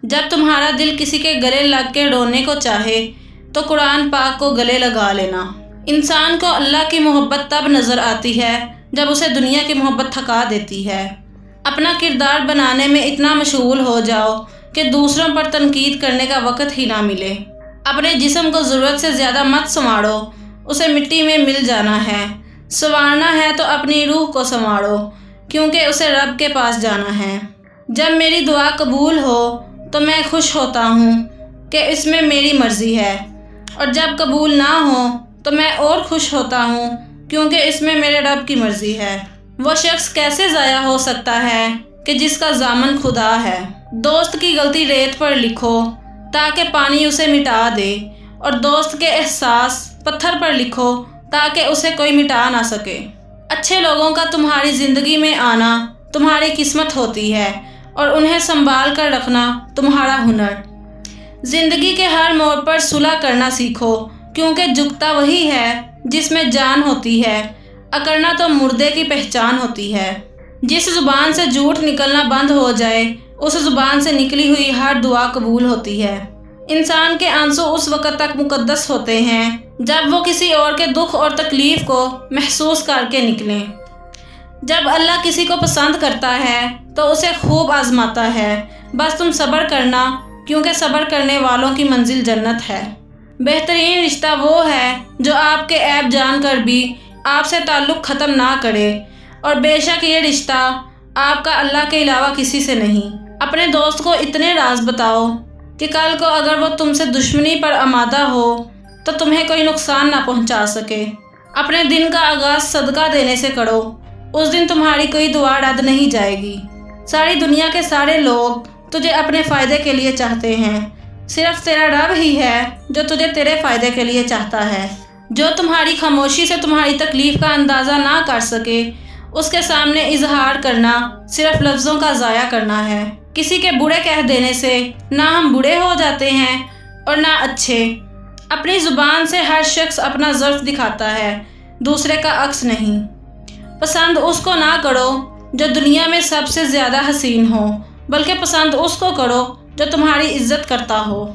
جب تمہارا دل کسی کے گلے لگ کے رونے کو چاہے تو قرآن پاک کو گلے لگا لینا۔ انسان کو اللہ کی محبت تب نظر آتی ہے جب اسے دنیا کی محبت تھکا دیتی ہے۔ اپنا کردار بنانے میں اتنا مشغول ہو جاؤ کہ دوسروں پر تنقید کرنے کا وقت ہی نہ ملے۔ اپنے جسم کو ضرورت سے زیادہ مت سنوارو، اسے مٹی میں مل جانا ہے۔ سنوارنا ہے تو اپنی روح کو سنوارو، کیونکہ اسے رب کے پاس جانا ہے۔ جب میری دعا قبول ہو تو میں خوش ہوتا ہوں کہ اس میں میری مرضی ہے، اور جب قبول نہ ہو تو میں اور خوش ہوتا ہوں کیونکہ اس میں میرے رب کی مرضی ہے۔ وہ شخص کیسے ضائع ہو سکتا ہے کہ جس کا ضامن خدا ہے۔ دوست کی غلطی ریت پر لکھو تاکہ پانی اسے مٹا دے، اور دوست کے احساس پتھر پر لکھو تاکہ اسے کوئی مٹا نہ سکے۔ اچھے لوگوں کا تمہاری زندگی میں آنا تمہاری قسمت ہوتی ہے، اور انہیں سنبھال کر رکھنا تمہارا ہنر۔ زندگی کے ہر موڑ پر صلح کرنا سیکھو، کیونکہ جھکتا وہی ہے جس میں جان ہوتی ہے، اکڑنا تو مردے کی پہچان ہوتی ہے۔ جس زبان سے جھوٹ نکلنا بند ہو جائے، اس زبان سے نکلی ہوئی ہر دعا قبول ہوتی ہے۔ انسان کے آنسو اس وقت تک مقدس ہوتے ہیں جب وہ کسی اور کے دکھ اور تکلیف کو محسوس کر کے نکلیں۔ جب اللہ کسی کو پسند کرتا ہے تو اسے خوب آزماتا ہے، بس تم صبر کرنا، کیونکہ صبر کرنے والوں کی منزل جنت ہے۔ بہترین رشتہ وہ ہے جو آپ کے عیب جان کر بھی آپ سے تعلق ختم نہ کرے، اور بے شک یہ رشتہ آپ کا اللہ کے علاوہ کسی سے نہیں۔ اپنے دوست کو اتنے راز بتاؤ کہ کل کو اگر وہ تم سے دشمنی پر آمادہ ہو تو تمہیں کوئی نقصان نہ پہنچا سکے۔ اپنے دن کا آغاز صدقہ دینے سے کرو، اس دن تمہاری کوئی دعا رد نہیں جائے گی۔ ساری دنیا کے سارے لوگ تجھے اپنے فائدے کے لیے چاہتے ہیں، صرف تیرا رب ہی ہے جو تجھے تیرے فائدے کے لیے چاہتا ہے۔ جو تمہاری خاموشی سے تمہاری تکلیف کا اندازہ نہ کر سکے، اس کے سامنے اظہار کرنا صرف لفظوں کا ضائع کرنا ہے۔ کسی کے برے کہہ دینے سے نہ ہم برے ہو جاتے ہیں اور نہ اچھے۔ اپنی زبان سے ہر شخص اپنا ضعف دکھاتا ہے، دوسرے کا عکس نہیں۔ پسند اس کو نہ کرو جو دنیا میں سب سے زیادہ حسین ہو، بلکہ پسند اس کو کرو جو تمہاری عزت کرتا ہو۔